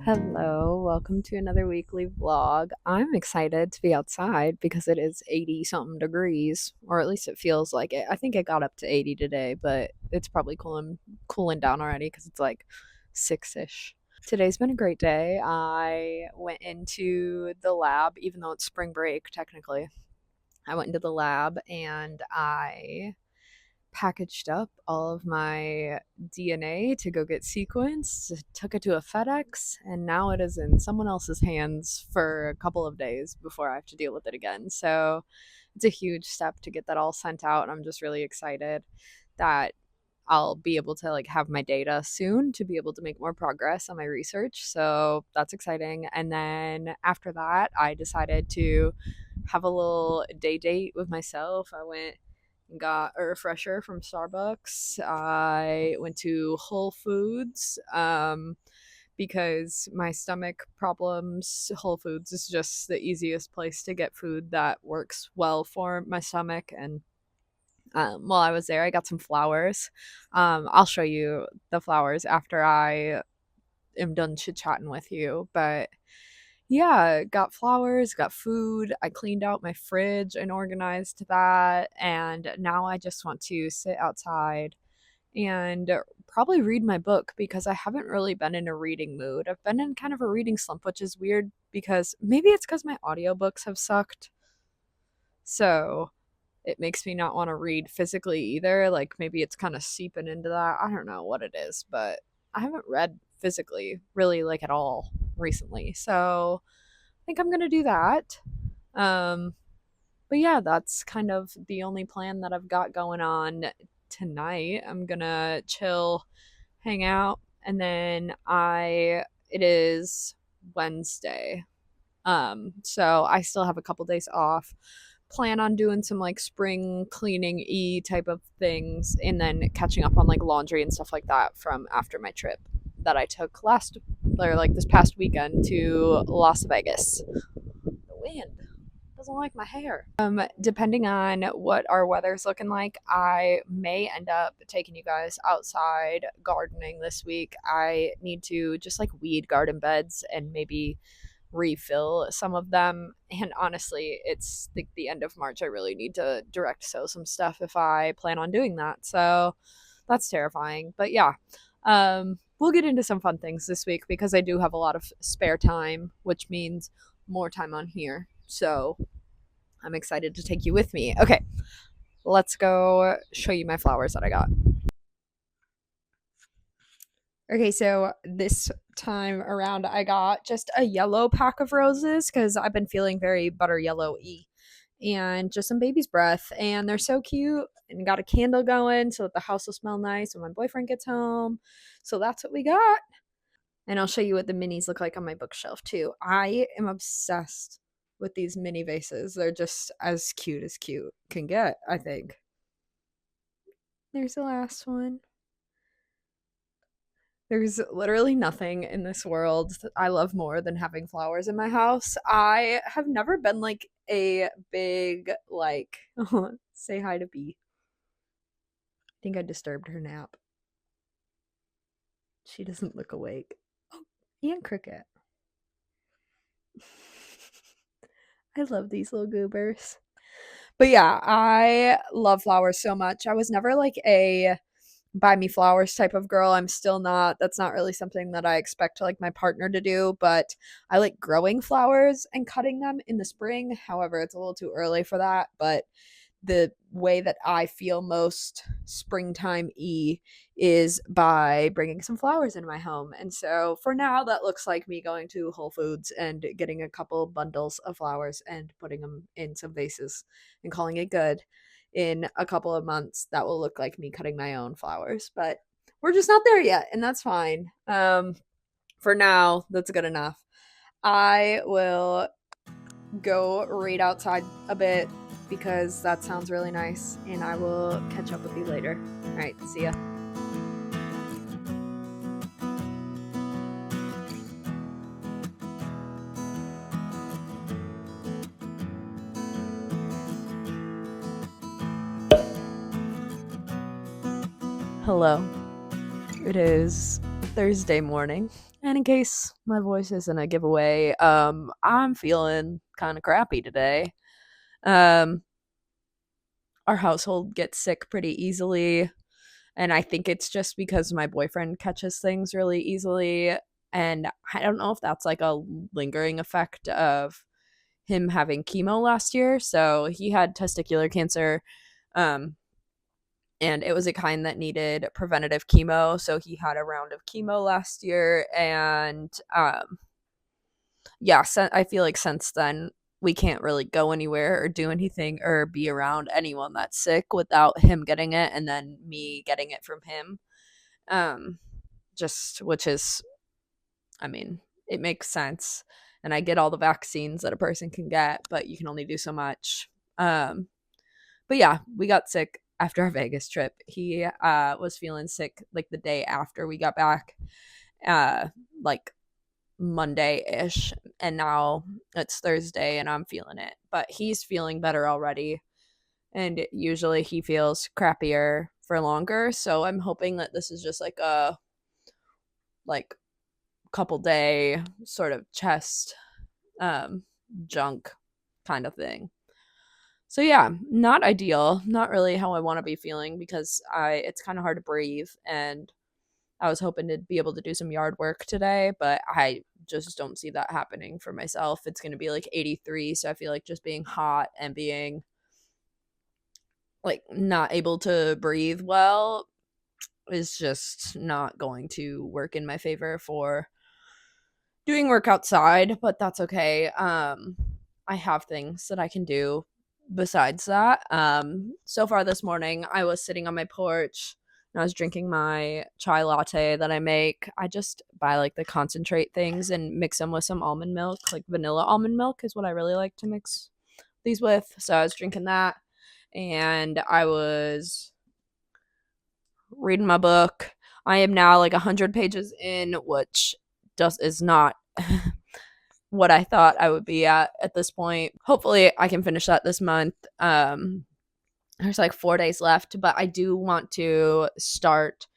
Hello, welcome to another weekly vlog. I'm excited to be outside because it is 80 something degrees, or at least it feels like it. I think it got up to 80 today, but it's probably cooling down already because it's like 6ish. Today's been a great day. I went into the lab, even though it's spring break technically. I went into the lab and I packaged up all of my DNA to go get sequenced, took it to a FedEx, and now it is in someone else's hands for a couple of days before I have to deal with it again. So it's a huge step to get that all sent out. And I'm just really excited that I'll be able to like have my data soon to be able to make more progress on my research. So that's exciting. And then after that, I decided to have a little day date with myself. I went and got a refresher from Starbucks. I went to Whole Foods because my stomach problems. Whole Foods is just the easiest place to get food that works well for my stomach. And while I was there, I got some flowers. I'll show you the flowers after I am done chit chatting with you. But yeah, got flowers, got food. I cleaned out my fridge and organized that. And now I just want to sit outside and probably read my book because I haven't really been in a reading mood. I've been in kind of a reading slump, which is weird because maybe it's because my audiobooks have sucked. So it makes me not want to read physically either. Like maybe it's kind of seeping into that. I don't know what it is, but I haven't read physically really like at all recently. So I think I'm going to do that. Um but yeah, that's kind of the only plan that I've got going on tonight. I'm going to chill, hang out, and then it is Wednesday. So I still have a couple days off. Plan on doing some like spring cleaning type of things and then catching up on like laundry and stuff like that from after my trip that I took this past weekend to Las Vegas. The wind doesn't like my hair. Depending on what our weather's looking like, I may end up taking you guys outside gardening this week. I need to just like weed garden beds and maybe refill some of them. And honestly, it's like the end of March. I really need to direct sow some stuff if I plan on doing that. So that's terrifying. But yeah, we'll get into some fun things this week because I do have a lot of spare time, which means more time on here. So I'm excited to take you with me. Okay, let's go show you my flowers that I got. Okay, so this time around, I got just a yellow pack of roses because I've been feeling very butter yellow-y. And just some baby's breath. And they're so cute. And got a candle going so that the house will smell nice when my boyfriend gets home. So that's what we got. And I'll show you what the minis look like on my bookshelf too. I am obsessed with these mini vases. They're just as cute can get, I think. There's the last one. There's literally nothing in this world that I love more than having flowers in my house. I have never been like a big, like, say hi to Bee. I think I disturbed her nap. She doesn't look awake. Oh, and Cricket. I love these little goobers. But yeah, I love flowers so much. I was never like a buy me flowers type of girl. I'm still not. That's not really something that I expect like my partner to do, but I like growing flowers and cutting them in the spring. However, it's a little too early for that, but the way that I feel most springtime-y is by bringing some flowers into my home. And so for now, that looks like me going to Whole Foods and getting a couple bundles of flowers and putting them in some vases and calling it good. In a couple of months, that will look like me cutting my own flowers, but we're just not there yet, and that's fine. For now, that's good enough. I will go read outside a bit because that sounds really nice, and I will catch up with you later. All right, see ya. Hello. It is Thursday morning. And in case my voice isn't a giveaway, I'm feeling kind of crappy today. Um, our household gets sick pretty easily, and I think it's just because my boyfriend catches things really easily. And I don't know if that's like a lingering effect of him having chemo last year. So he had testicular cancer. Um, and it was a kind that needed preventative chemo. So he had a round of chemo last year, and yeah, so I feel like since then we can't really go anywhere or do anything or be around anyone that's sick without him getting it, and then me getting it from him. Um, just which is, I mean, it makes sense, and I get all the vaccines that a person can get, but you can only do so much. Um, but yeah, we got sick after our Vegas trip. He was feeling sick like the day after we got back, like Monday-ish, and now it's Thursday and I'm feeling it. But he's feeling better already, and usually he feels crappier for longer, so I'm hoping that this is just like a like couple day sort of chest junk kind of thing. So yeah, not ideal, not really how I want to be feeling because I it's kind of hard to breathe, and I was hoping to be able to do some yard work today, but I just don't see that happening for myself. It's going to be like 83, so I feel like just being hot and being like not able to breathe well is just not going to work in my favor for doing work outside, but that's okay. I have things that I can do besides that. So far this morning, I was sitting on my porch and I was drinking my chai latte that I make. I just buy like the concentrate things and mix them with some almond milk, like vanilla almond milk is what I really like to mix these with. So I was drinking that, and I was reading my book. I am now like 100 pages in, which just is not what I thought I would be at this point. Hopefully, I can finish that this month. There's like 4 days left, but I do want to start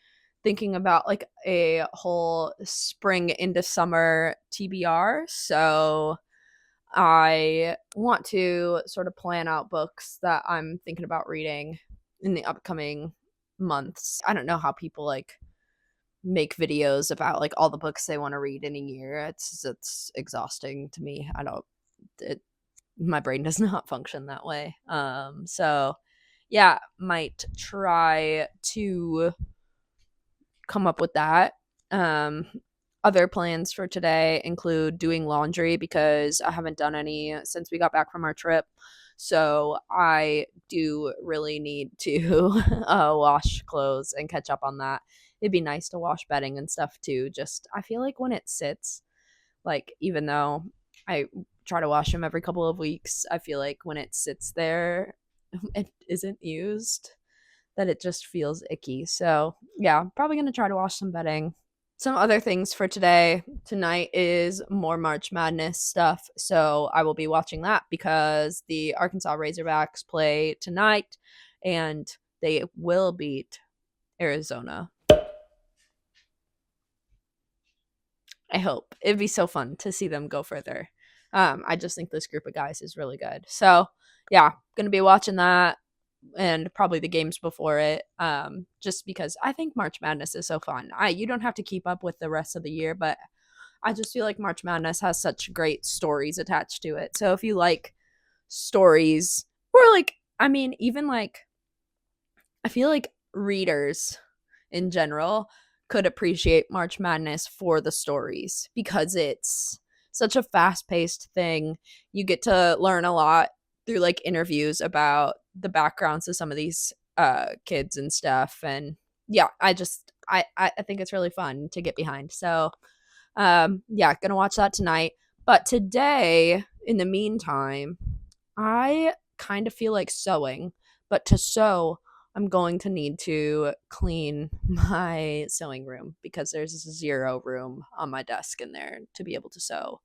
thinking about like a whole spring into summer TBR. So I want to sort of plan out books that I'm thinking about reading in the upcoming months. I don't know how people like make videos about like all the books they want to read in a year. It's exhausting to me. I don't it My brain does not function that way. So yeah, might try to come up with that. Um Other plans for today include doing laundry because I haven't done any since we got back from our trip. So I do really need to wash clothes and catch up on that. It'd be nice to wash bedding and stuff too. Just I feel like when it sits, like even though I try to wash them every couple of weeks, I feel like when it sits there, it isn't used, that it just feels icky. So yeah, probably gonna try to wash some bedding. Some other things for tonight is more March Madness stuff. So I will be watching that because the Arkansas Razorbacks play tonight and they will beat Arizona. I hope. It'd be so fun to see them go further. I just think this group of guys is really good. So yeah, gonna be watching that and probably the games before it, just because I think March Madness is so fun. You don't have to keep up with the rest of the year, but I just feel like March Madness has such great stories attached to it. So if you like stories, or like, I mean, even like, I feel like readers in general could appreciate March Madness for the stories because it's such a fast-paced thing. You get to learn a lot through like interviews about the backgrounds of some of these kids and stuff. And yeah, I think it's really fun to get behind. So yeah, gonna watch that tonight. But today, in the meantime, I kind of feel like sewing, but to sew, I'm going to need to clean my sewing room because there's zero room on my desk in there to be able to sew.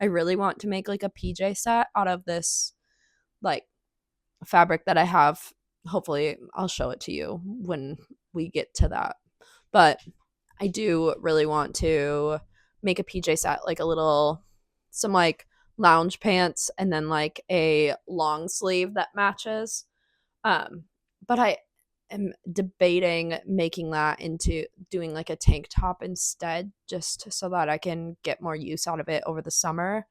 I really want to make like a PJ set out of this like fabric that I have. Hopefully, I'll show it to you when we get to that. But I do really want to make a PJ set, like a little, some like lounge pants and then like a long sleeve that matches. But I am debating making that into doing like a tank top instead, just so that I can get more use out of it over the summer.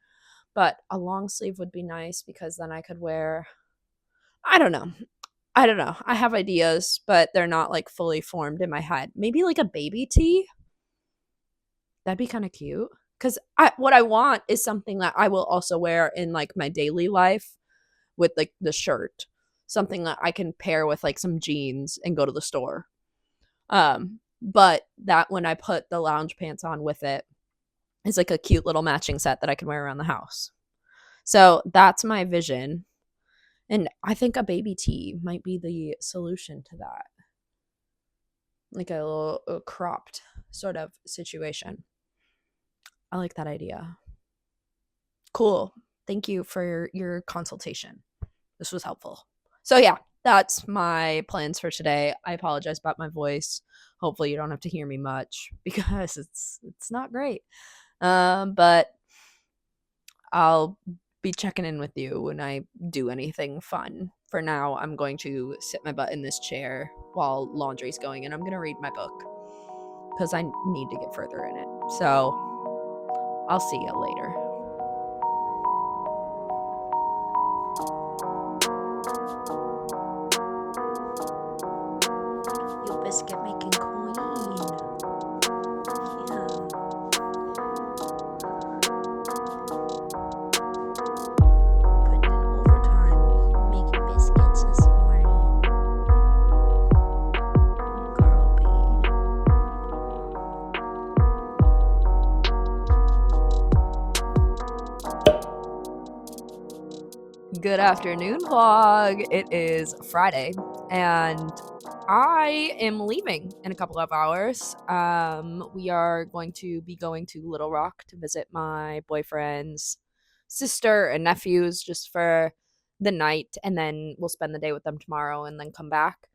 But a long sleeve would be nice because then I could wear, I don't know. I don't know. I have ideas, but they're not like fully formed in my head. Maybe like a baby tee. That'd be kind of cute. Cause what I want is something that I will also wear in like my daily life with like the shirt, something that I can pair with like some jeans and go to the store. But that when I put the lounge pants on with it is like a cute little matching set that I can wear around the house. So that's my vision. And I think a baby tee might be the solution to that. Like a little cropped sort of situation. I like that idea. Cool. Thank you for your consultation. This was helpful. So yeah, that's my plans for today. I apologize about my voice. Hopefully you don't have to hear me much because it's not great. But I'll be checking in with you when I do anything fun. For now, I'm going to sit my butt in this chair while laundry's going, and I'm going to read my book because I need to get further in it. So I'll see you later. You biscuit making queen. Yeah. Putting in overtime, making biscuits this morning. Girl bee. Good afternoon, vlog. It is Friday, and I am leaving in a couple of hours. We are going to be going to Little Rock to visit my boyfriend's sister and nephews just for the night, and then we'll spend the day with them tomorrow and then come back.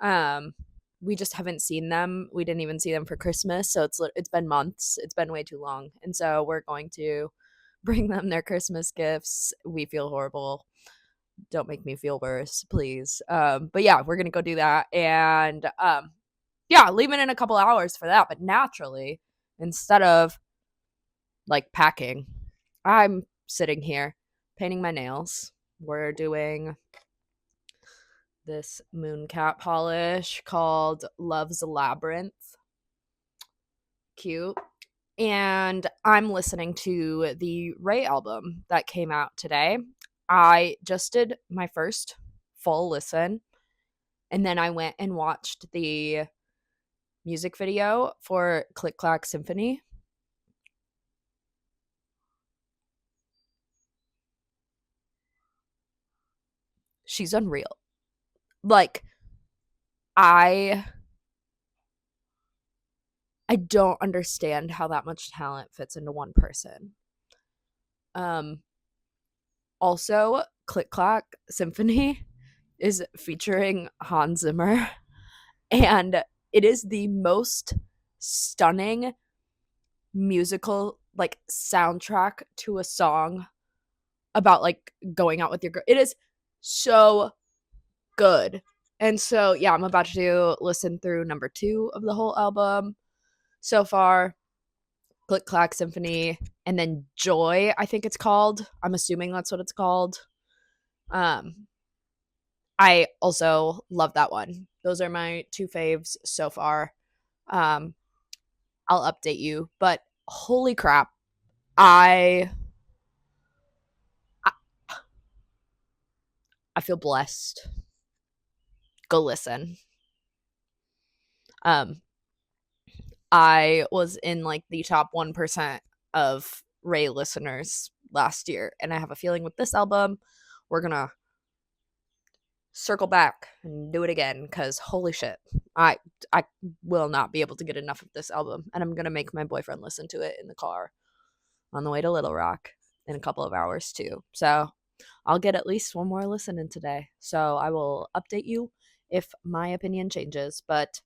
Um, we just haven't seen them. We didn't even see them for Christmas, so it's been months. It's been way too long, and so we're going to bring them their Christmas gifts. We feel horrible. Don't make me feel worse, please. But yeah, we're gonna go do that, and yeah, leaving in a couple hours for that. But naturally, instead of like packing, I'm sitting here painting my nails. We're doing this mooncat polish called Love's Labyrinth. Cute. And I'm listening to the Ray album that came out today. I just did my first full listen, and then I went and watched the music video for Click Clack Symphony. She's unreal. Like, I don't understand how that much talent fits into one person. Also, Click Clack Symphony is featuring Hans Zimmer, and it is the most stunning musical like soundtrack to a song about like going out with your girl. It is so good. And so yeah, I'm about to listen through number 2 of the whole album so far. Click Clack Symphony, and then Joy, I think it's called. I'm assuming that's what it's called. I also love that one. Those are my 2 faves so far. I'll update you, but holy crap, I feel blessed. Go listen. I was in like the top 1% of Ray listeners last year, and I have a feeling with this album we're gonna circle back and do it again, because holy shit, I will not be able to get enough of this album, and I'm gonna make my boyfriend listen to it in the car on the way to Little Rock in a couple of hours too. So I'll get at least one more listen in today, so I will update you if my opinion changes. But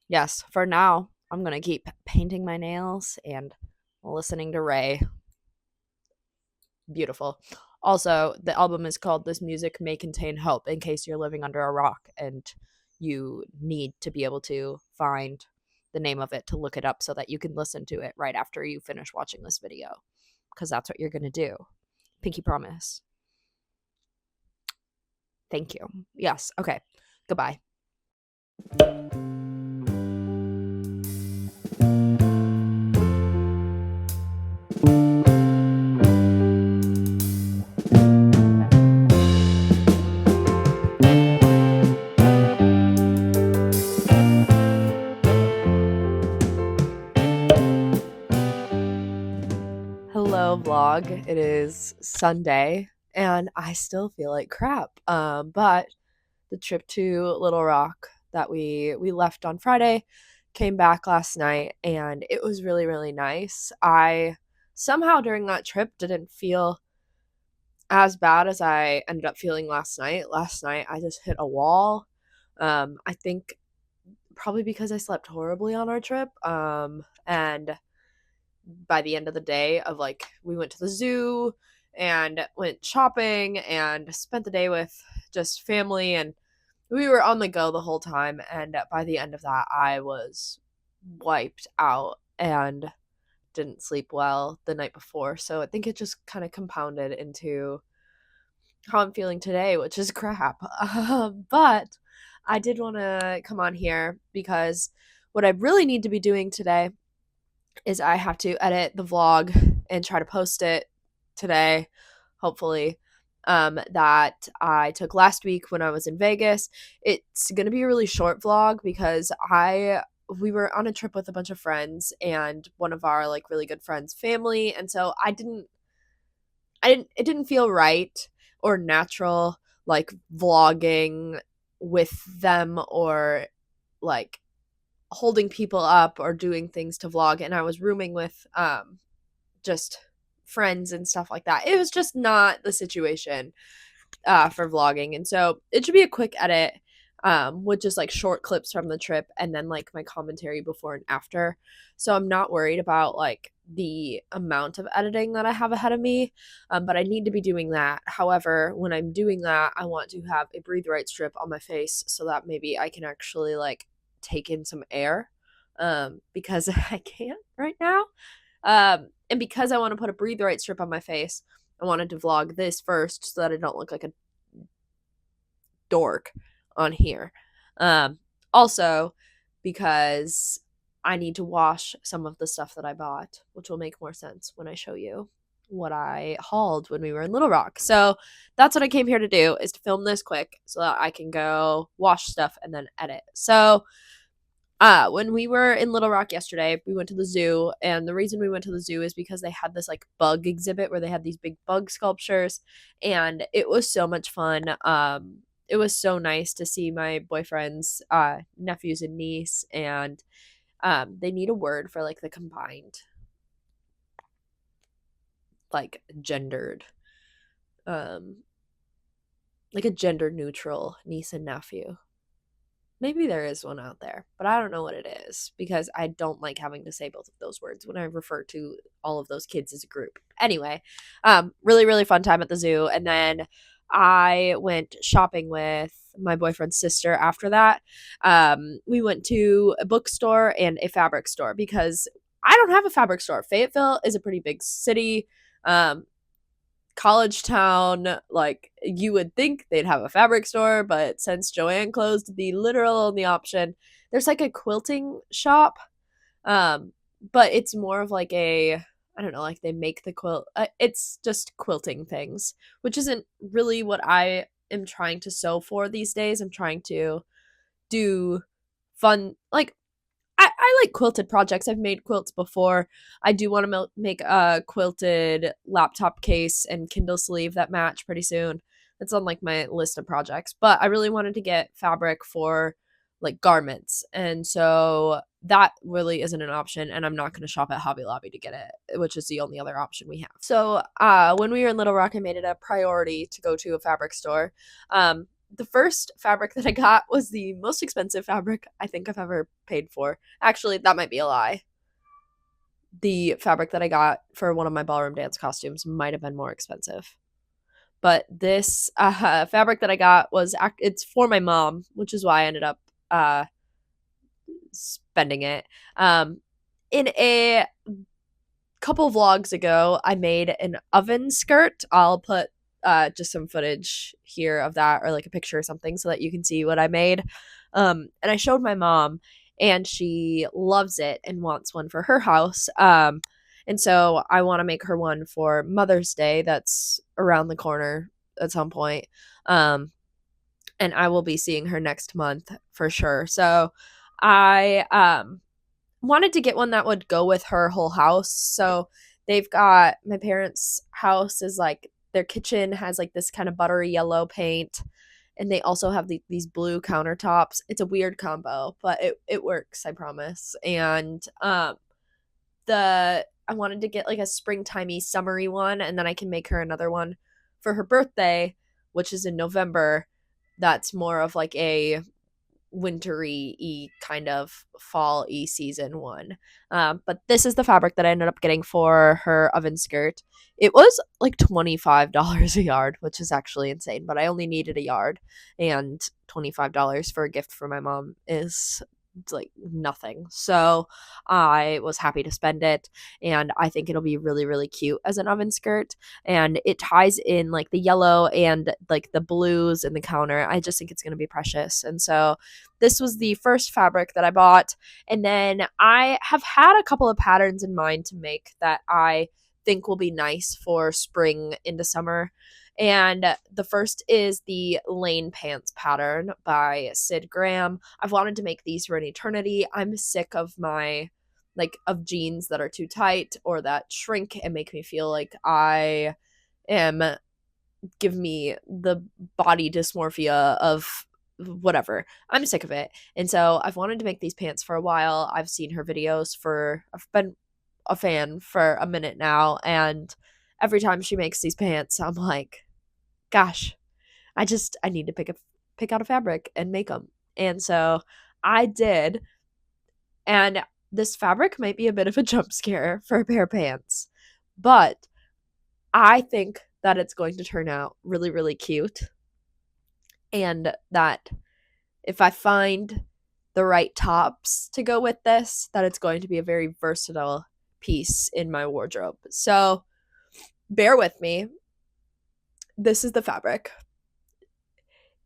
yes, for now, I'm going to keep painting my nails and listening to Ray. Beautiful. Also, the album is called This Music May Contain Help, in case you're living under a rock and you need to be able to find the name of it to look it up so that you can listen to it right after you finish watching this video, because that's what you're going to do. Pinky promise. Thank you. Yes. Okay. Goodbye. Hello, vlog. It is Sunday and I still feel like crap. But the trip to Little Rock that we left on Friday, came back last night, and it was really, really nice. I somehow during that trip didn't feel as bad as I ended up feeling last night. Last night I just hit a wall. I think probably because I slept horribly on our trip. And by the end of the day of like, we went to the zoo and went shopping and spent the day with just family, and we were on the go the whole time. And by the end of that, I was wiped out and didn't sleep well the night before. So I think it just kind of compounded into how I'm feeling today, which is crap. But I did want to come on here because what I really need to be doing today is I have to edit the vlog and try to post it today, hopefully, that I took last week when I was in Vegas. It's going to be a really short vlog because we were on a trip with a bunch of friends and one of our like really good friends' family, and so it didn't feel right or natural like vlogging with them or like holding people up or doing things to vlog. And I was rooming with just friends and stuff like that. It was just not the situation for vlogging, and so it should be a quick edit with just like short clips from the trip and then like my commentary before and after. So I'm not worried about like the amount of editing that I have ahead of me, but I need to be doing that. However, when I'm doing that, I want to have a breathe right strip on my face so that maybe I can actually like take in some air, because I can't right now. And because I want to put a breathe right strip on my face, I wanted to vlog this first so that I don't look like a dork on here. Also, because I need to wash some of the stuff that I bought, which will make more sense when I show you what I hauled when we were in Little Rock. So that's what I came here to do, is to film this quick so that I can go wash stuff and then edit. So when we were in Little Rock yesterday, we went to the zoo, and the reason we went to the zoo is because they had this like bug exhibit where they had these big bug sculptures, and it was so much fun. It was so nice to see my boyfriend's nephews and niece, and they need a word for like the combined, like gendered, like a gender neutral niece and nephew. Maybe there is one out there, but I don't know what it is because I don't like having to say both of those words when I refer to all of those kids as a group. Anyway, really, really fun time at the zoo. And then I went shopping with my boyfriend's sister after that. We went to a bookstore and a fabric store because I don't have a fabric store. Fayetteville is a pretty big city. College town, like you would think they'd have a fabric store, but since Joann closed, the literal only option, there's like a quilting shop, but it's more of like a, I don't know, like they make the quilt, it's just quilting things, which isn't really what I am trying to sew for these days. I'm trying to do fun, like I like quilted projects. I've made quilts before. I do want to make a quilted laptop case and Kindle sleeve that match pretty soon. It's on like my list of projects, but I really wanted to get fabric for like garments. And so that really isn't an option, and I'm not going to shop at Hobby Lobby to get it, which is the only other option we have. So when we were in Little Rock, I made it a priority to go to a fabric store. the first fabric that I got was the most expensive fabric I think I've ever paid for. Actually, that might be a lie. The fabric that I got for one of my ballroom dance costumes might have been more expensive. But this fabric that I got it's for my mom, which is why I ended up spending it. In a couple vlogs ago, I made an oven skirt. I'll put just some footage here of that, or like a picture or something, so that you can see what I made. And I showed my mom, and she loves it and wants one for her house. And so I want to make her one for Mother's Day. That's around the corner at some point. And I will be seeing her next month for sure. So I wanted to get one that would go with her whole house. So they've got, my parents' house is like, their kitchen has like this kind of buttery yellow paint, and they also have these blue countertops. It's a weird combo, but it works, I promise. And I wanted to get like a springtimey summery one, and then I can make her another one for her birthday, which is in November. That's more of like a wintry-y kind of fall-y season one. But this is the fabric that I ended up getting for her oven skirt. It was like $25 a yard, which is actually insane, but I only needed a yard, and $25 for a gift for my mom is like nothing. So I was happy to spend it, and I think it'll be really, really cute as an oven skirt, and it ties in like the yellow and like the blues in the counter. I just think it's going to be precious. And so this was the first fabric that I bought, and then I have had a couple of patterns in mind to make that I think will be nice for spring into summer. And the first is the Lane Pants pattern by Sid Graham. I've wanted to make these for an eternity. I'm sick of of jeans that are too tight or that shrink and make me feel like I am, give me the body dysmorphia of whatever. I'm sick of it. And so I've wanted to make these pants for a while. I've seen her videos I've been a fan for a minute now, and every time she makes these pants, I'm like, gosh, I need to pick out a fabric and make them. And so I did. And this fabric might be a bit of a jump scare for a pair of pants, but I think that it's going to turn out really, really cute. And that if I find the right tops to go with this, that it's going to be a very versatile piece in my wardrobe. So bear with me. This is the fabric.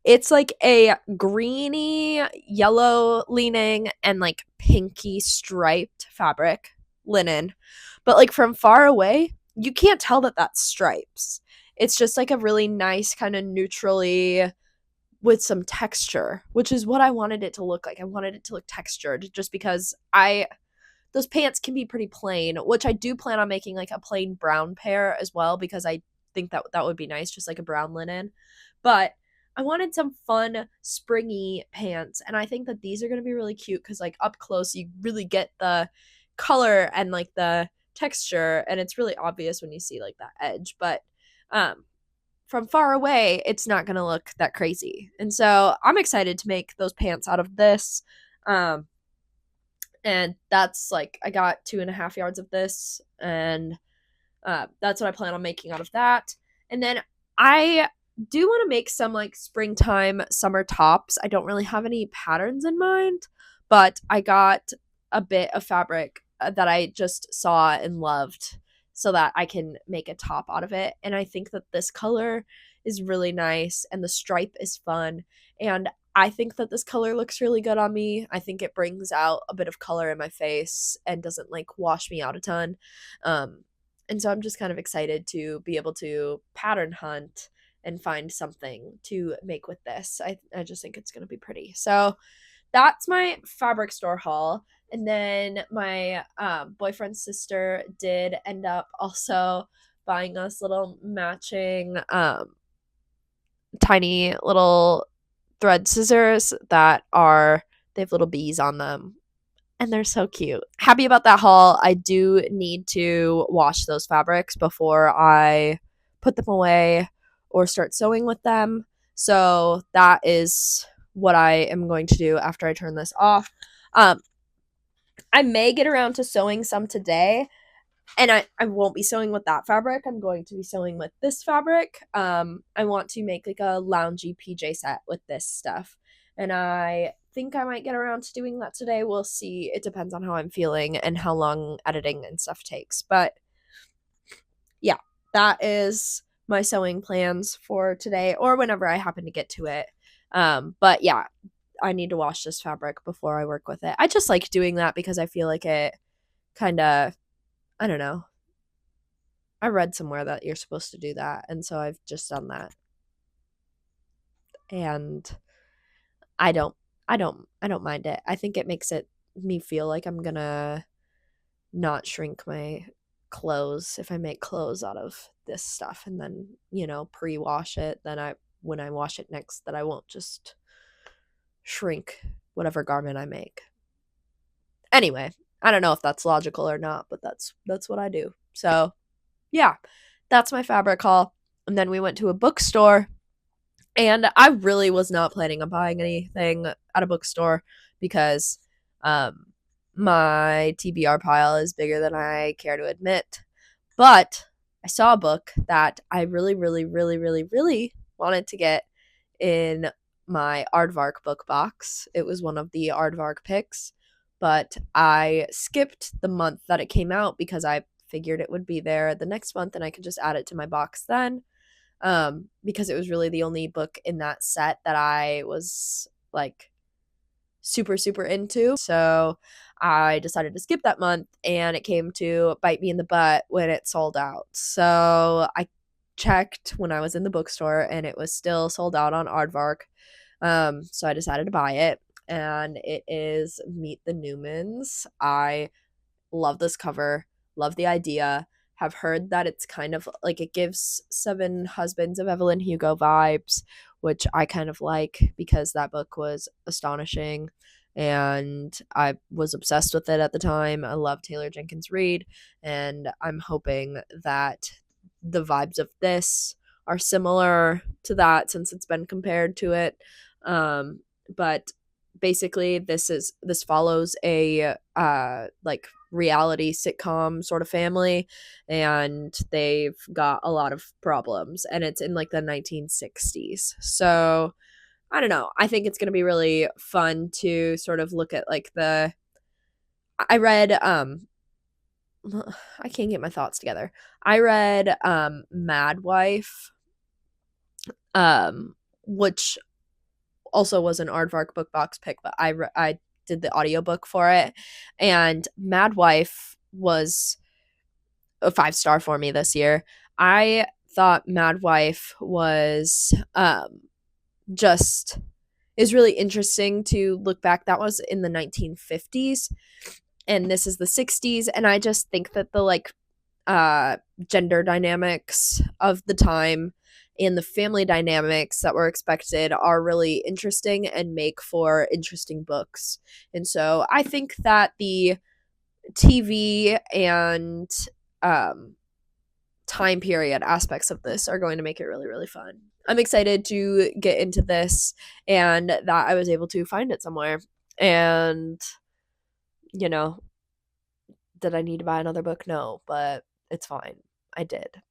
It's like a greeny, yellow leaning, and like pinky striped fabric, linen. But like from far away, you can't tell that that's stripes. It's just like a really nice kind of neutrally with some texture, which is what I wanted it to look like. I wanted it to look textured just because those pants can be pretty plain, which I do plan on making like a plain brown pair as well, because I think that would be nice, just like a brown linen. But I wanted some fun springy pants, and I think that these are going to be really cute because like up close you really get the color and like the texture, and it's really obvious when you see like that edge. But from far away, it's not going to look that crazy. And so I'm excited to make those pants out of this. And that's like, I got 2.5 yards of this, and that's what I plan on making out of that. And then I do want to make some like springtime summer tops. I don't really have any patterns in mind, but I got a bit of fabric that I just saw and loved so that I can make a top out of it. And I think that this color is really nice, and the stripe is fun, and I think that this color looks really good on me. I think it brings out a bit of color in my face and doesn't like wash me out a ton. And so I'm just kind of excited to be able to pattern hunt and find something to make with this. I just think it's going to be pretty. So that's my fabric store haul. And then my boyfriend's sister did end up also buying us little matching tiny little thread scissors they have little bees on them, and they're so cute. Happy about that haul. I do need to wash those fabrics before I put them away or start sewing with them, So that is what I am going to do after I turn this off. I may get around to sewing some today, and I won't be sewing with that fabric. I'm going to be sewing with this fabric. I want to make like a loungy PJ set with this stuff, and I think I might get around to doing that today. We'll see. It depends on how I'm feeling and how long editing and stuff takes. But yeah, that is my sewing plans for today or whenever I happen to get to it. But yeah, I need to wash this fabric before I work with it. I just like doing that because I feel like it kind of, I don't know. I read somewhere that you're supposed to do that, and so I've just done that. And I don't I don't mind it. I think it makes it me feel like I'm going to not shrink my clothes if I make clothes out of this stuff and then, pre-wash it. Then when I wash it next, that I won't just shrink whatever garment I make. Anyway, I don't know if that's logical or not, but that's what I do. So, yeah, that's my fabric haul. And then we went to a bookstore, and I really was not planning on buying anything at a bookstore because my TBR pile is bigger than I care to admit. But I saw a book that I really, really, really, really, really wanted to get in my Aardvark book box. It was one of the Aardvark picks, but I skipped the month that it came out because I figured it would be there the next month and I could just add it to my box then. Because it was really the only book in that set that I was like super, super into. So I decided to skip that month, and it came to bite me in the butt when it sold out. So I checked when I was in the bookstore, and it was still sold out on Aardvark. So I decided to buy it, and it is Meet the Newmans. I love this cover, love the idea. Have heard that it's kind of like it gives Seven Husbands of Evelyn Hugo vibes, which I kind of like because that book was astonishing and I was obsessed with it at the time. I love Taylor Jenkins Reid, and I'm hoping that the vibes of this are similar to that since it's been compared to it. But basically this follows a like reality sitcom sort of family, and they've got a lot of problems, and it's in like the 1960s. So I don't know, I think it's going to be really fun to sort of look at like I read I can't get my thoughts together. I read Mad Wife, which also was an Aardvark book box pick, but I did the audiobook for it, and Mad Wife was a 5-star for me this year. I thought Mad Wife was just is really interesting to look back. That was in the 1950s, and this is the 60s, and I just think that the like gender dynamics of the time and the family dynamics that were expected are really interesting and make for interesting books. And so I think that the TV and time period aspects of this are going to make it really, really fun. I'm excited to get into this and that I was able to find it somewhere. And, did I need to buy another book? No, but it's fine. I did.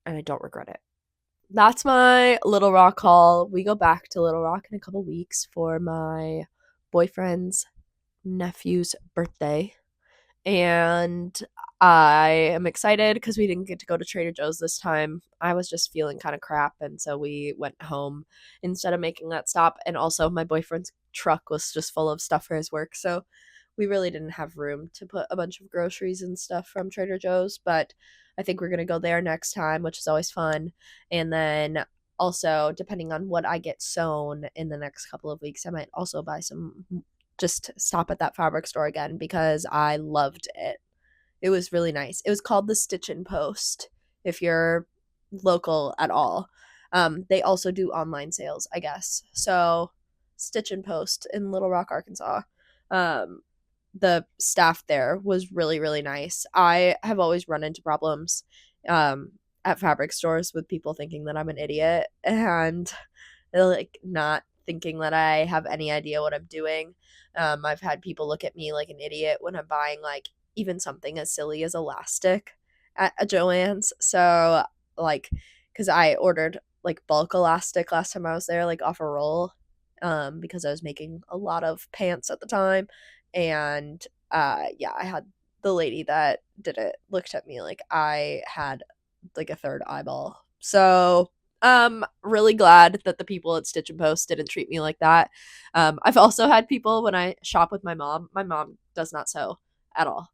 And I don't regret it. That's my Little Rock haul. We go back to Little Rock in a couple weeks for my boyfriend's nephew's birthday. And I am excited because we didn't get to go to Trader Joe's this time. I was just feeling kind of crap, and so we went home instead of making that stop. And also, my boyfriend's truck was just full of stuff for his work, so we really didn't have room to put a bunch of groceries and stuff from Trader Joe's. But I think we're going to go there next time, which is always fun. And then also, depending on what I get sewn in the next couple of weeks, I might also buy some, just stop at that fabric store again because I loved it. It was really nice. It was called the Stitch and Post if you're local at all. They also do online sales, I guess. So Stitch and Post in Little Rock, Arkansas. The staff there was really, really nice. I have always run into problems at fabric stores with people thinking that I'm an idiot, and like not thinking that I have any idea what I'm doing. I've had people look at me like an idiot when I'm buying like even something as silly as elastic at a Joann's. So like, because I ordered like bulk elastic last time I was there, like off a roll, because I was making a lot of pants at the time, and yeah, I had the lady that did it looked at me like I had like a third eyeball. So really glad that the people at Stitch and Post didn't treat me like that. I've also had people when I shop with my mom. My mom does not sew at all.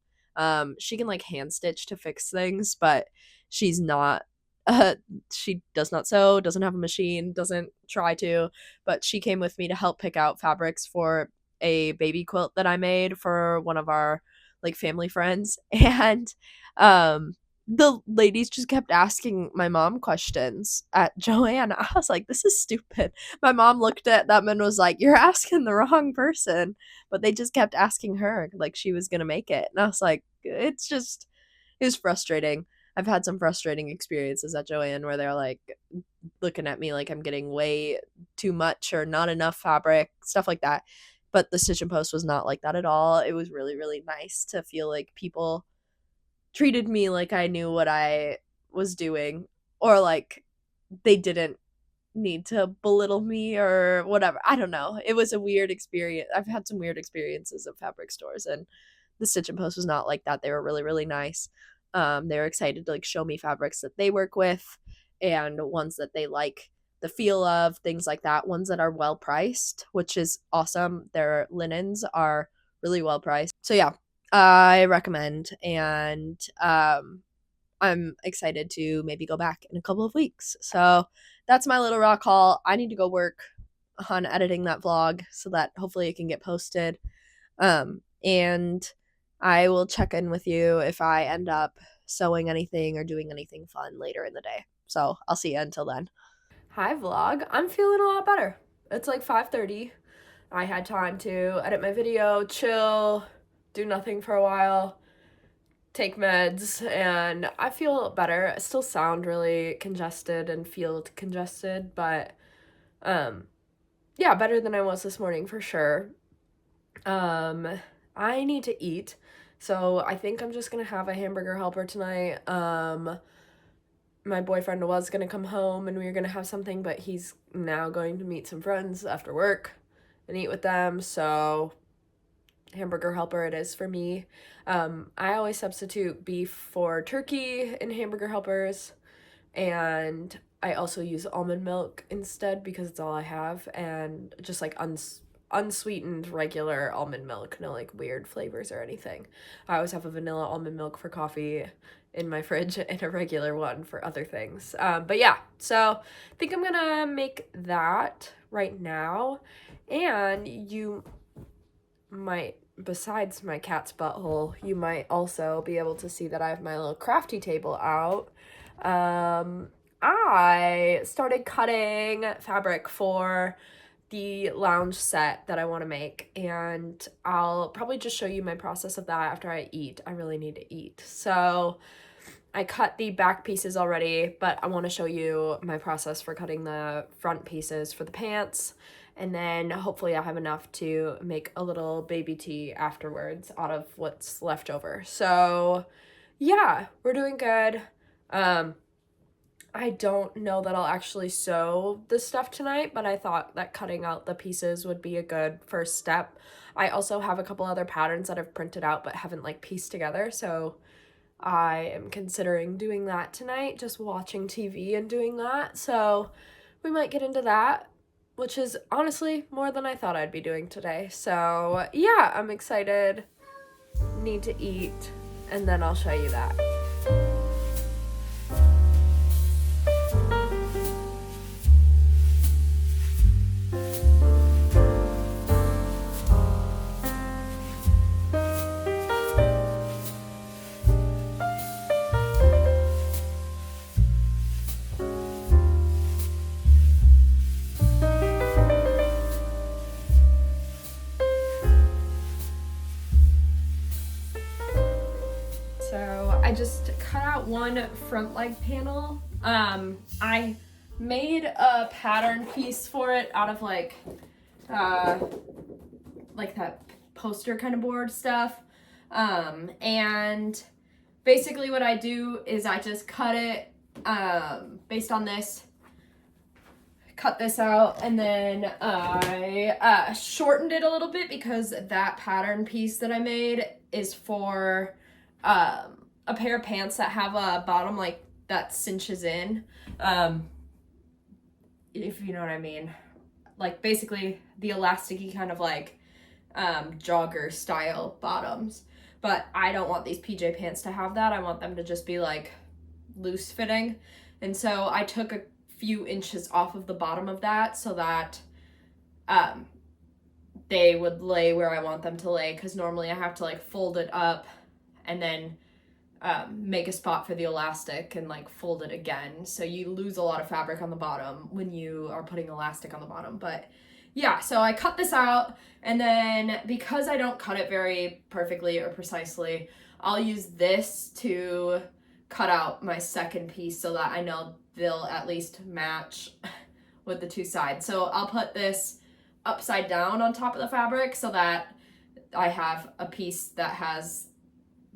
She can like hand stitch to fix things, but she's not uh she does not sew, doesn't have a machine, doesn't try to, but she came with me to help pick out fabrics for a baby quilt that I made for one of our like family friends. And the ladies just kept asking my mom questions at Joanne. I was like, this is stupid. My mom looked at them and was like, you're asking the wrong person. But they just kept asking her like she was gonna make it. And I was like, it was frustrating. I've had some frustrating experiences at Joanne where they're like looking at me like I'm getting way too much or not enough fabric, stuff like that. But the Stitch and Post was not like that at all. It was really, really nice to feel like people treated me like I knew what I was doing, or like they didn't need to belittle me or whatever. I don't know. It was a weird experience. I've had some weird experiences at fabric stores, and the Stitch and Post was not like that. They were really, really nice. They were excited to like show me fabrics that they work with and ones that they like the feel of, things like that. Ones that are well priced, which is awesome. Their linens are really well priced. So yeah, I recommend, and I'm excited to maybe go back in a couple of weeks. So that's my little rock haul. I need to go work on editing that vlog so that hopefully it can get posted. And I will check in with you if I end up sewing anything or doing anything fun later in the day. So I'll see you until then. Hi vlog. I'm feeling a lot better. It's like 5:30. I had time to edit my video, chill, do nothing for a while, take meds, and I feel better. I still sound really congested and feel congested, but yeah, better than I was this morning for sure. Um I need to eat. So I think I'm just going to have a hamburger helper tonight. My boyfriend was going to come home and we were going to have something, but he's now going to meet some friends after work and eat with them. So hamburger helper it is for me. I always substitute beef for turkey in hamburger helpers, and I also use almond milk instead because it's all I have, and just like unsweetened regular almond milk, no like weird flavors or anything. I always have a vanilla almond milk for coffee in my fridge and a regular one for other things. But yeah, so I think I'm gonna make that right now, and you might, besides my cat's butthole, you might also be able to see that I have my little crafty table out. I started cutting fabric for the lounge set that I want to make, and I'll probably just show you my process of that after I eat. I really need to eat. So I cut the back pieces already, but I want to show you my process for cutting the front pieces for the pants, and then hopefully I'll have enough to make a little baby tee afterwards out of what's left over. So yeah, we're doing good. I don't know that I'll actually sew this stuff tonight, but I thought that cutting out the pieces would be a good first step. I also have a couple other patterns that I've printed out but haven't like pieced together, so I am considering doing that tonight, just watching TV and doing that. So we might get into that, which is honestly more than I thought I'd be doing today. So yeah, I'm excited. Need to eat, and then I'll show you that. So I just cut out one front leg panel. I made a pattern piece for it out of like that poster kind of board stuff. And basically what I do is I just cut it based on this, cut this out, and then I shortened it a little bit because that pattern piece that I made is for a pair of pants that have a bottom like that cinches in, if you know what I mean. Like basically the elasticy kind of like jogger style bottoms. But I don't want these PJ pants to have that. I want them to just be like loose fitting. And so I took a few inches off of the bottom of that so that they would lay where I want them to lay, because normally I have to like fold it up and then make a spot for the elastic and like fold it again. So you lose a lot of fabric on the bottom when you are putting elastic on the bottom. But yeah, so I cut this out, and then because I don't cut it very perfectly or precisely, I'll use this to cut out my second piece so that I know they'll at least match with the two sides. So I'll put this upside down on top of the fabric so that I have a piece that has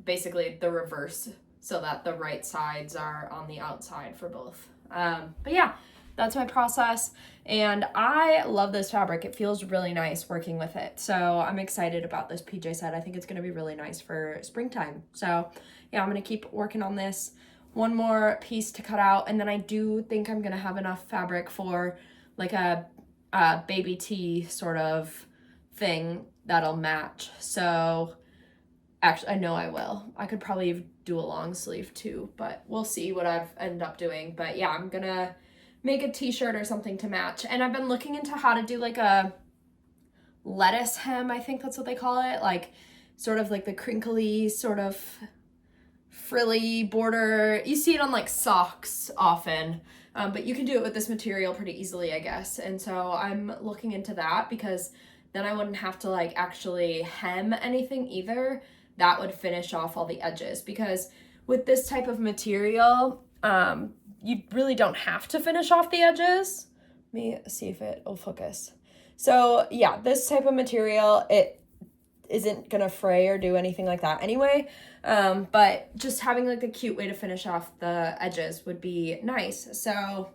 basically the reverse, so that the right sides are on the outside for both. But yeah, that's my process, and I love this fabric. It feels really nice working with it, so I'm excited about this PJ set. I think it's going to be really nice for springtime. So yeah, I'm going to keep working on this. One more piece to cut out, and then I do think I'm going to have enough fabric for like a baby tee sort of thing that'll match. So actually, I know I will. I could probably do a long sleeve too, but we'll see what I've ended up doing. But yeah, I'm gonna make a t-shirt or something to match. And I've been looking into how to do like a lettuce hem, I think that's what they call it. Like sort of like the crinkly sort of frilly border. You see it on like socks often, but you can do it with this material pretty easily, I guess. And so I'm looking into that, because then I wouldn't have to like actually hem anything either. That would finish off all the edges, because with this type of material, you really don't have to finish off the edges. Let me see if it will focus. So yeah, this type of material, it isn't gonna fray or do anything like that anyway, but just having like a cute way to finish off the edges would be nice. So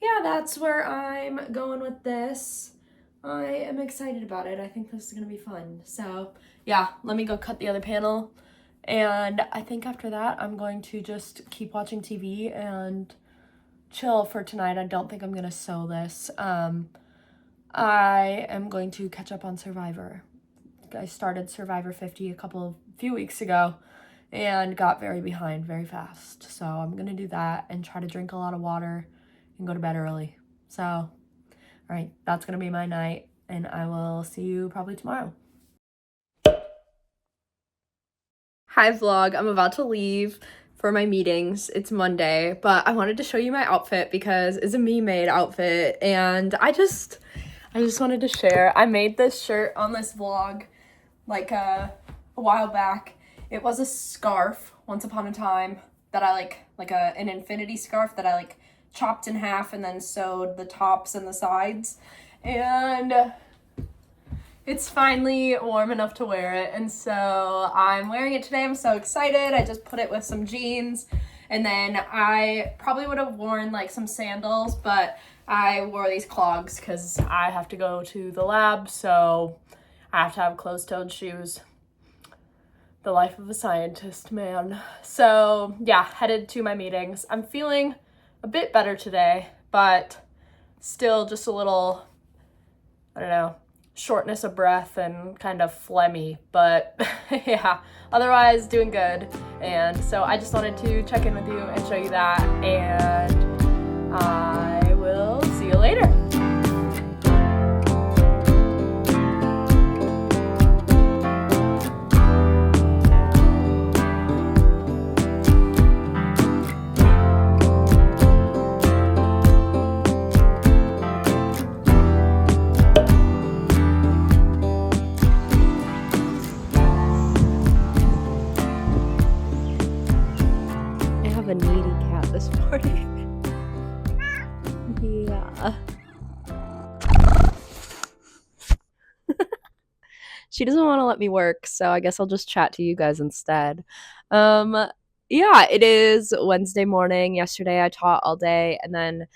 yeah, that's where I'm going with this. I am excited about it. I think this is gonna be fun. So yeah, let me go cut the other panel, and I think after that I'm going to just keep watching TV and chill for tonight. I don't think I'm gonna sew this. I am going to catch up on Survivor. I started Survivor 50 a few weeks ago and got very behind very fast. So I'm gonna do that and try to drink a lot of water and go to bed early. So, all right, that's gonna be my night, and I will see you probably tomorrow. Hi vlog, I'm about to leave for my meetings. It's Monday, but I wanted to show you my outfit because it's a me-made outfit, and I just wanted to share. I made this shirt on this vlog like a while back. It was a scarf once upon a time that I like an infinity scarf that I like chopped in half and then sewed the tops and the sides, and it's finally warm enough to wear it, and so I'm wearing it today. I'm so excited. I just put it with some jeans, and then I probably would have worn like some sandals, but I wore these clogs because I have to go to the lab, so I have to have closed-toed shoes. The life of a scientist, man. So yeah, headed to my meetings. I'm feeling a bit better today, but still just a little, I don't know, shortness of breath and kind of phlegmy, but yeah, otherwise doing good. And so I just wanted to check in with you and show you that, and I will see you later. A needy cat this morning. she doesn't want to let me work, so I guess I'll just chat to you guys instead. Um, yeah, it is Wednesday morning. Yesterday I taught all day, and then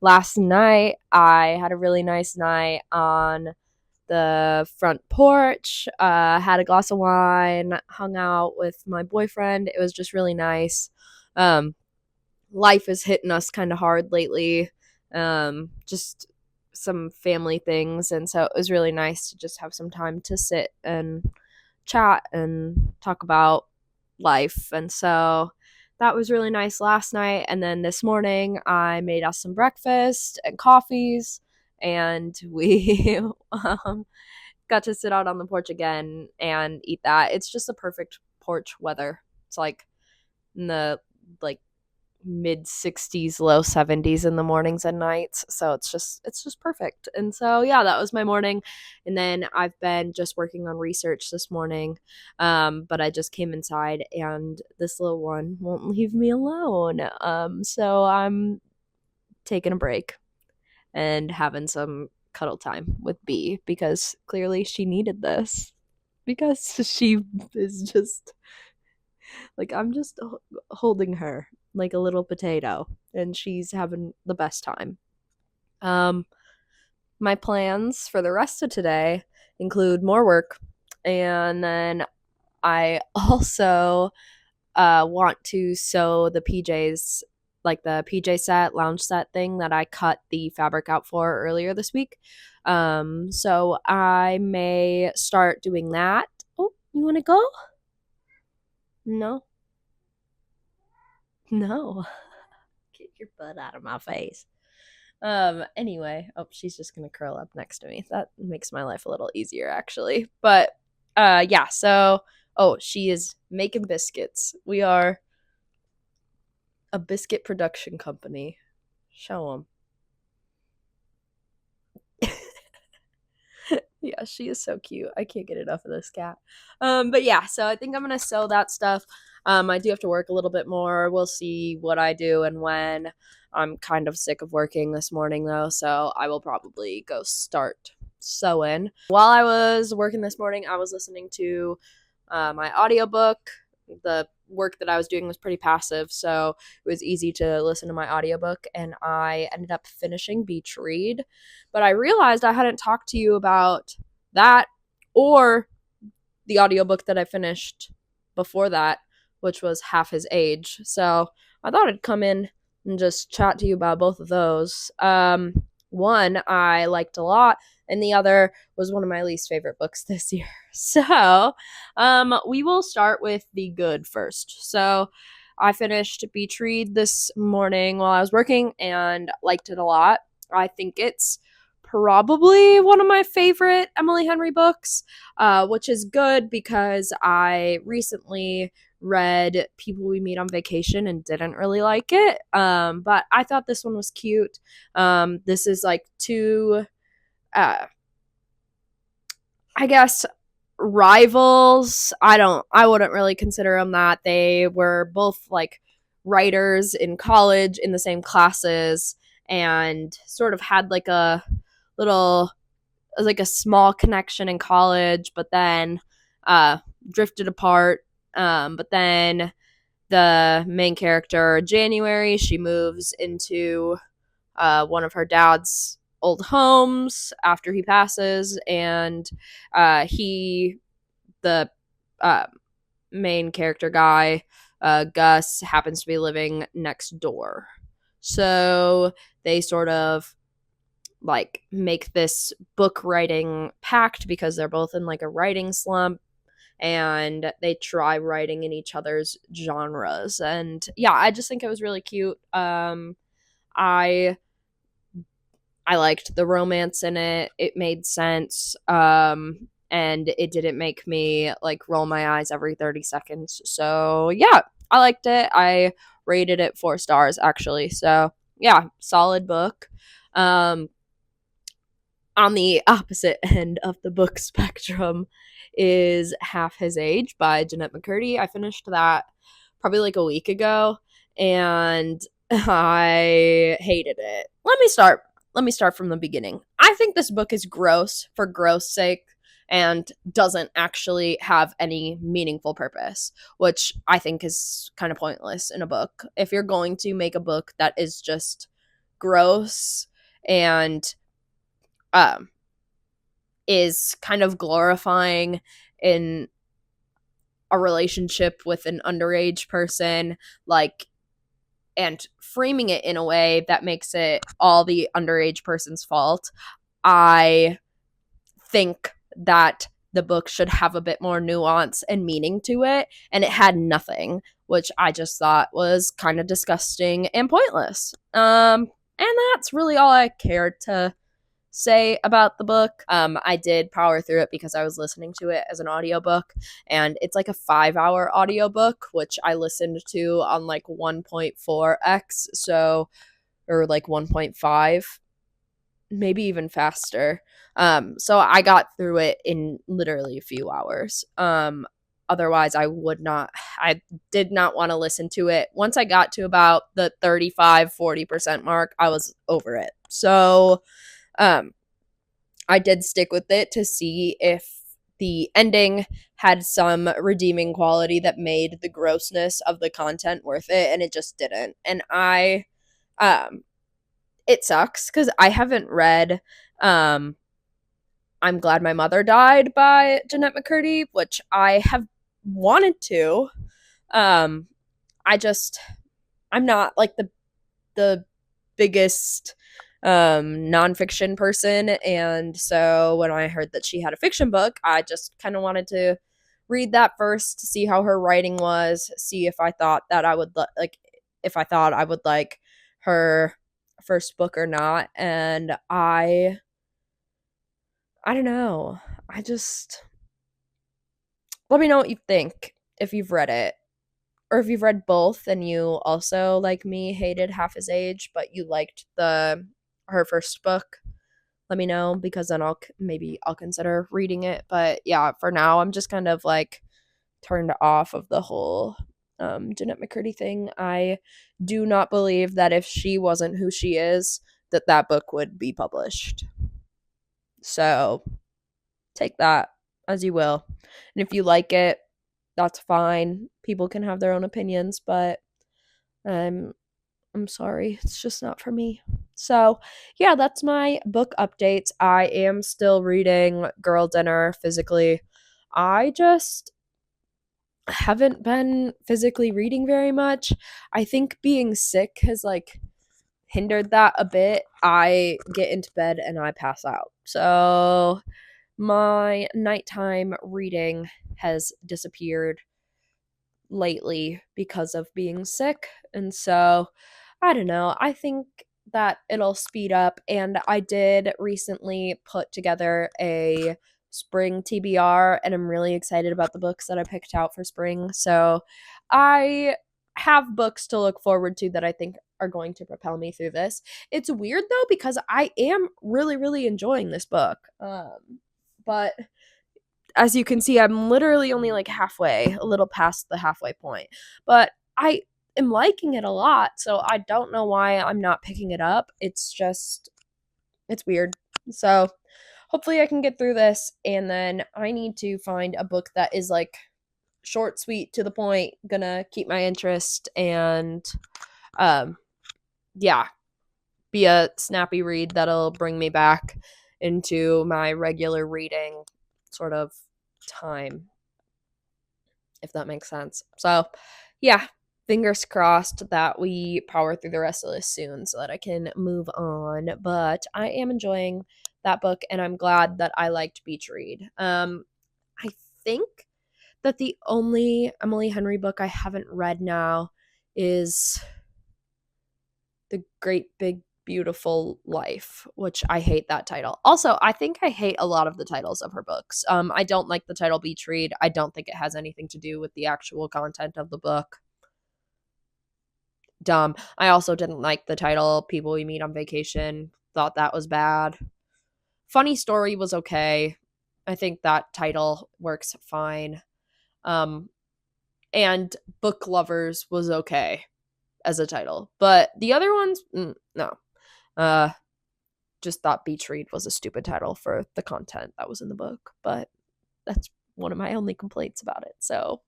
last night I had a really nice night on the front porch, had a glass of wine, hung out with my boyfriend. It was just really nice. Um, Life is hitting us kind of hard lately. Just some family things, and so it was really nice to just have some time to sit and chat and talk about life. And so that was really nice last night. And then this morning I made us some breakfast and coffees, and we got to sit out on the porch again and eat that. It's just the perfect porch weather. It's like in the like mid 60s, low 70s in the mornings and nights. So it's just perfect. And so yeah, that was my morning. And then I've been just working on research this morning. But I just came inside and this little one won't leave me alone. So I'm taking a break and having some cuddle time with B because clearly she needed this. Because she is just like, I'm just holding her like a little potato, and she's having the best time. Um, my plans for the rest of today include more work, and then I also want to sew the PJs, like the PJ set, lounge set thing that I cut the fabric out for earlier this week. So I may start doing that. Oh, you want to go? No, no. Get your butt out of my face. Anyway, oh, she's just gonna curl up next to me. That makes my life a little easier actually. But yeah, so oh, she is making biscuits. We are a biscuit production company. Show them. Yeah, she is so cute. I can't get enough of this cat. But yeah, so I think I'm gonna sell that stuff. I do have to work a little bit more. We'll see what I do and when. I'm kind of sick of working this morning though, so I will probably go start sewing. While I was working this morning, I was listening to my audiobook. The work that I was doing was pretty passive, so it was easy to listen to my audiobook, and I ended up finishing Beach Read. But I realized I hadn't talked to you about that or the audiobook that I finished before that, which was Half His Age. So I thought I'd come in and just chat to you about both of those. One I liked a lot, and the other was one of my least favorite books this year. So we will start with the good first. So I finished Beach Read this morning while I was working and liked it a lot. I think it's probably one of my favorite Emily Henry books, which is good because I recently read People We Meet on Vacation and didn't really like it. But I thought this one was cute. This is like two, I guess, rivals. I wouldn't really consider them that. They were both like writers in college in the same classes and sort of had like a little, like a small connection in college, but then drifted apart. But then the main character, January, she moves into one of her dad's old homes after he passes, and the uh, main character guy, Gus, happens to be living next door. So they sort of like make this book writing pact because they're both in like a writing slump, and they try writing in each other's genres. And yeah, I just think it was really cute. I liked the romance in it. It made sense. And it didn't make me like roll my eyes every 30 seconds. So yeah, I liked it. I rated it 4 stars actually. So yeah, solid book. On the opposite end of the book spectrum is Half His Age by Jeanette McCurdy. I finished that probably like a week ago, and I hated it. Let me start from the beginning. I think this book is gross for gross sake, and doesn't actually have any meaningful purpose, which I think is kind of pointless in a book. If you're going to make a book that is just gross and um, is kind of glorifying in a relationship with an underage person, like, and framing it in a way that makes it all the underage person's fault, I think that the book should have a bit more nuance and meaning to it, and it had nothing, which I just thought was kind of disgusting and pointless. And that's really all I cared to say about the book. I did power through it because I was listening to it as an audiobook, and it's like a 5-hour audiobook, which I listened to on like 1.4x, so, or like 1.5, maybe even faster. So I got through it in literally a few hours. Otherwise I did not want to listen to it. Once I got to about the 35-40% mark, I was over it. So I did stick with it to see if the ending had some redeeming quality that made the grossness of the content worth it, and it just didn't. And um it sucks because I haven't read I'm Glad My Mother Died by Jeanette McCurdy, which I have wanted to. Um I just I'm not like the biggest nonfiction person, and so when I heard that she had a fiction book, I just kind of wanted to read that first to see how her writing was, see if I thought that I would like if I thought I would like her first book or not. And I don't know. I just let me know what you think if you've read it. Or if you've read both and you also, like me, hated Half His Age, but you liked the her first book, let me know, because then maybe I'll consider reading it. But yeah, for now I'm just kind of like turned off of the whole Jeanette McCurdy thing. I do not believe that if she wasn't who she is, that book would be published. So take that as you will. And if you like it, that's fine. People can have their own opinions, but I'm I'm sorry. It's just not for me. So, yeah, that's my book updates. I am still reading Girl Dinner physically. I just haven't been physically reading very much. I think being sick has like hindered that a bit. I get into bed and I pass out. So, my nighttime reading has disappeared lately because of being sick. And so, I don't know. I think that it'll speed up. And I did recently put together a spring TBR, and I'm really excited about the books that I picked out for spring. So I have books to look forward to that I think are going to propel me through this. It's weird though, because I am really, really enjoying this book. But as you can see, I'm literally only like halfway, a little past the halfway point. But I am liking it a lot, so I don't know why I'm not picking it up. It's just, it's weird. So hopefully I can get through this, and then I need to find a book that is like short, sweet, to the point, gonna keep my interest, and um, yeah, be a snappy read that'll bring me back into my regular reading sort of time, if that makes sense. So, yeah, fingers crossed that we power through the rest of this soon so that I can move on. But I am enjoying that book, and I'm glad that I liked Beach Read. I think that the only Emily Henry book I haven't read now is The Great Big Beautiful Life, which I hate that title. Also, I think I hate a lot of the titles of her books. I don't like the title Beach Read. I don't think it has anything to do with the actual content of the book. Dumb. I also didn't like the title People We Meet on Vacation. Thought that was bad. Funny Story was okay. I think that title works fine. Um, and Book Lovers was okay as a title, but the other ones, no. Uh, just thought Beach Read was a stupid title for the content that was in the book. But that's one of my only complaints about it. So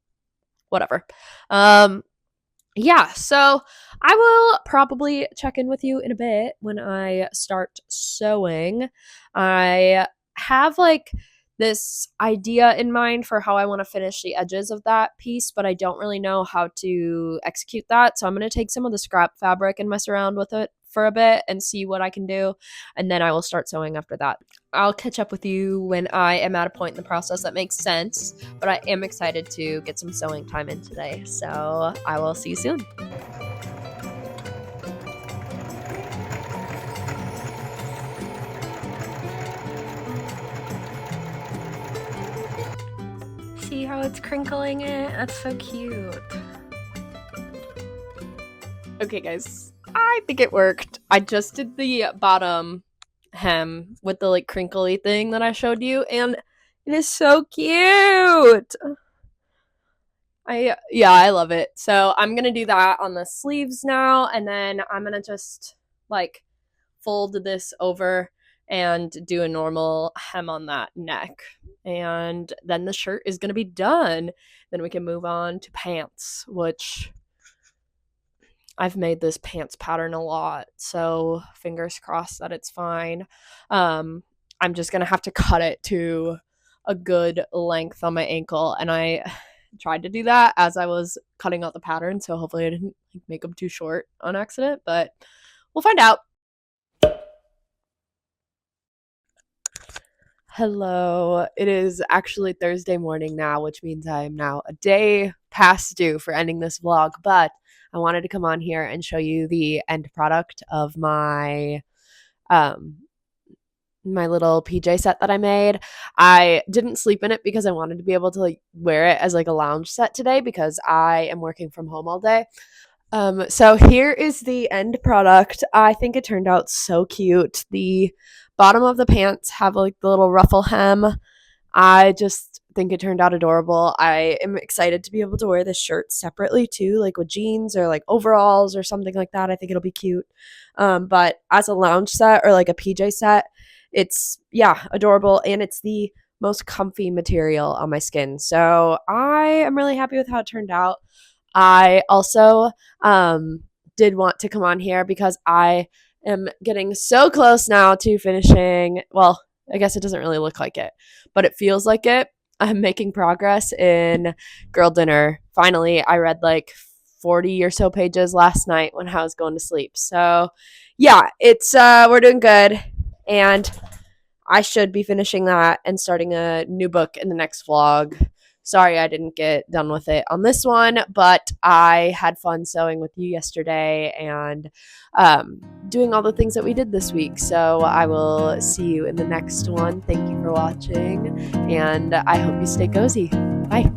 whatever. Yeah, so I will probably check in with you in a bit when I start sewing. I have like this idea in mind for how I want to finish the edges of that piece, but I don't really know how to execute that. So I'm going to take some of the scrap fabric and mess around with it for a bit and see what I can do. And then I will start sewing after that. I'll catch up with you when I am at a point in the process that makes sense, but I am excited to get some sewing time in today. So I will see you soon. See how it's crinkling it? That's so cute. Okay, guys, I think it worked. I just did the bottom hem with the like crinkly thing that I showed you, and it is so cute. I love it. So I'm gonna do that on the sleeves now, and then I'm gonna just like fold this over and do a normal hem on that neck. And then the shirt is gonna be done. Then we can move on to pants, which I've made this pants pattern a lot, so fingers crossed that it's fine. I'm just gonna have to cut it to a good length on my ankle, and I tried to do that as I was cutting out the pattern, so hopefully I didn't make them too short on accident, but we'll find out. Hello. It is actually Thursday morning now, which means I am now a day past due for ending this vlog, but I wanted to come on here and show you the end product of my my little PJ set that I made. I didn't sleep in it because I wanted to be able to like wear it as like a lounge set today because I am working from home all day. So here is the end product. I think it turned out so cute. The bottom of the pants have like the little ruffle hem. I just think it turned out adorable. I am excited to be able to wear this shirt separately too, like with jeans or like overalls or something like that. I think it'll be cute. But as a lounge set or like a PJ set, it's adorable, and it's the most comfy material on my skin. So I am really happy with how it turned out. I also did want to come on here because I am getting so close now to finishing. Well, I guess it doesn't really look like it, but it feels like it. I'm making progress in Girl Dinner. Finally, I read like 40 or so pages last night when I was going to sleep. So, yeah, it's we're doing good, and I should be finishing that and starting a new book in the next vlog. Sorry I didn't get done with it on this one, but I had fun sewing with you yesterday and doing all the things that we did this week. So I will see you in the next one. Thank you for watching, and I hope you stay cozy. Bye.